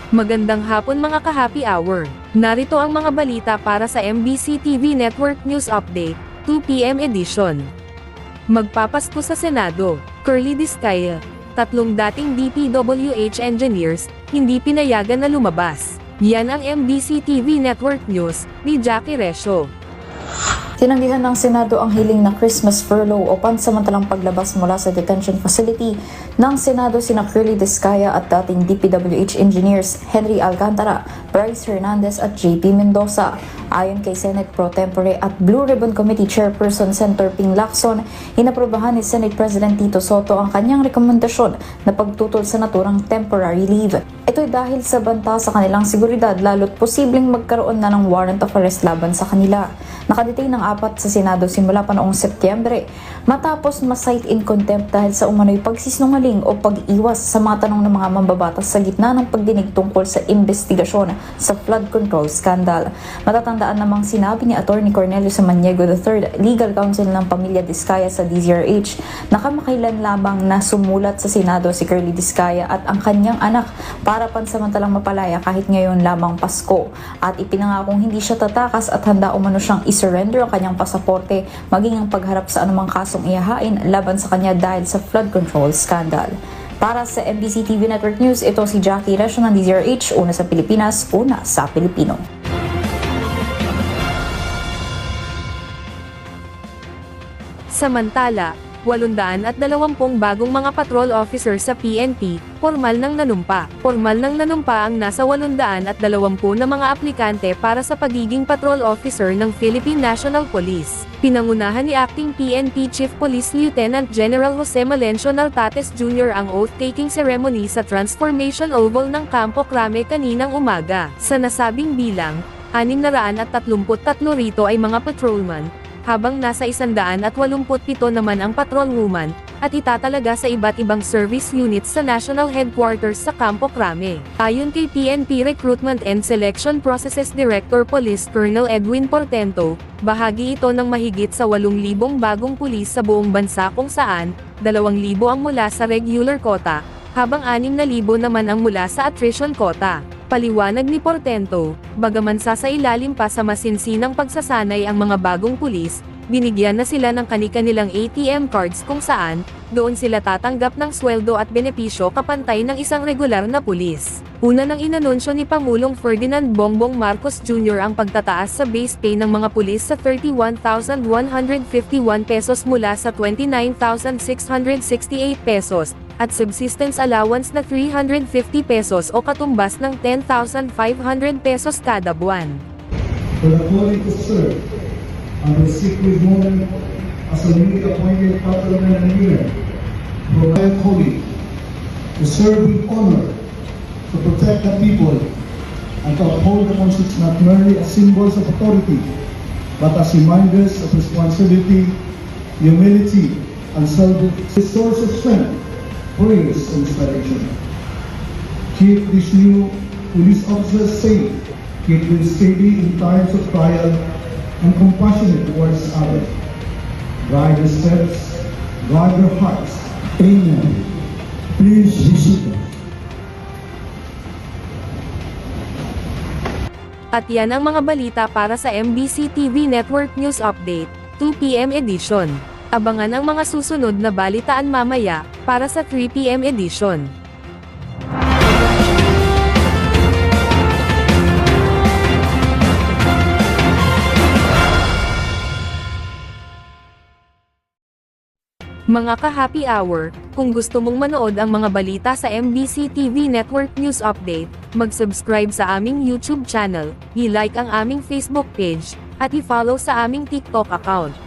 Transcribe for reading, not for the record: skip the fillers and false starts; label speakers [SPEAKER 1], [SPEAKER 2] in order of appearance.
[SPEAKER 1] Magandang hapon mga ka-happy hour. Narito ang mga balita para sa MBC TV Network News Update, 2 PM edition. Magpapasko sa Senado, Curly Discaya. Tatlong dating DPWH engineers, hindi pinayagan na lumabas. Yan ang MBC TV Network News, ni Jackie Resio.
[SPEAKER 2] Tinanggihan ng Senado ang hiling na Christmas furlough o pansamantalang paglabas mula sa detention facility ng Senado sina Curly Discaya at dating DPWH engineers Henry Alcantara, Bryce Hernandez at JP Mendoza. Ayon kay Senate Pro Tempore at Blue Ribbon Committee Chairperson Senator Ping Lacson, inaprobahan ni Senate President Tito Soto ang kanyang rekomendasyon na pagtutol sa naturang temporary leave. Ito'y dahil sa banta sa kanilang seguridad lalo't posibleng magkaroon na ng warrant of arrest laban sa kanila. Nakadetain ng 4 sa Senado simula pa noong Setyembre matapos ma-cite in contempt dahil sa umano'y pagsisinungaling o pag-iwas sa mga tanong ng mga mambabatas sa gitna ng pagdinig tungkol sa investigasyon sa flood control scandal. Matatandaan namang sinabi ni Attorney Cornelio Samaniego III, Legal Counsel ng Pamilya Discaya sa DZRH, na kamakailan lamang na sumulat sa Senado si Curly Discaya at ang kanyang anak para pansamantalang mapalaya kahit ngayon lamang Pasko, at ipinangakong hindi siya tatakas at handa umano siyang isurrender ang kanyang pasaporte maging ang pagharap sa anumang kasong ihahain laban sa kanya dahil sa flood control scandal. Para sa MBC TV Network News, ito si Jackie Resio ng DZRH, una sa Pilipinas, una sa Pilipino.
[SPEAKER 1] Samantala, 820 bagong mga patrol officer sa PNP, formal nang nanumpa. Formal nang nanumpa ang nasa 820 na mga aplikante para sa pagiging patrol officer ng Philippine National Police. Pinangunahan ni Acting PNP Chief Police Lieutenant General Jose Malencio Naltates Jr. ang oath-taking ceremony sa Transformation Oval ng Campo Crame kaninang umaga. Sa nasabing bilang, 633 rito ay mga patrolman, habang nasa 187 naman ang patrolwoman, at itatalaga sa iba't ibang service units sa national headquarters sa Campo Crame. Ayon kay PNP Recruitment and Selection Processes Director Police Colonel Edwin Portento, bahagi ito ng mahigit sa 8,000 bagong pulis sa buong bansa kung saan, 2,000 ang mula sa regular quota, habang 6,000 naman ang mula sa attrition quota. Paliwanag ni Portento, bagaman sasailalim pa sa masinsinang pagsasanay ang mga bagong pulis, binigyan na sila ng kani-kanilang ATM cards kung saan, doon sila tatanggap ng sweldo at benepisyo kapantay ng isang regular na pulis. Una nang inanunsyo ni Pangulong Ferdinand Bongbong Marcos Jr. ang pagtataas sa base pay ng mga pulis sa 31,151 pesos mula sa 29,668 pesos, at subsistence allowance na 350 pesos o katumbas ng 10,500 pesos kada buwan.
[SPEAKER 3] For the calling to serve on the sacred moment as a newly appointed patrolman and leader, for my calling to serve with honor, to protect the people, and to uphold the Constitution not merely as symbols of authority, but as reminders of responsibility, humility, and service, a source of strength, praise, and inspiration. Keep these new police officers safe, keep them steady in times of trial, and compassionate towards others. Guide their steps, guide their hearts. Amen. Please visit us.
[SPEAKER 1] At yan ang mga balita para sa MBC TV Network News Update, 2 PM edition. Abangan ang mga susunod na balitaan mamaya, para sa 3 PM edition. Mga ka-happy hour, kung gusto mong manood ang mga balita sa MBC TV Network News Update, mag-subscribe sa aming YouTube channel, i-like ang aming Facebook page, at i-follow sa aming TikTok account.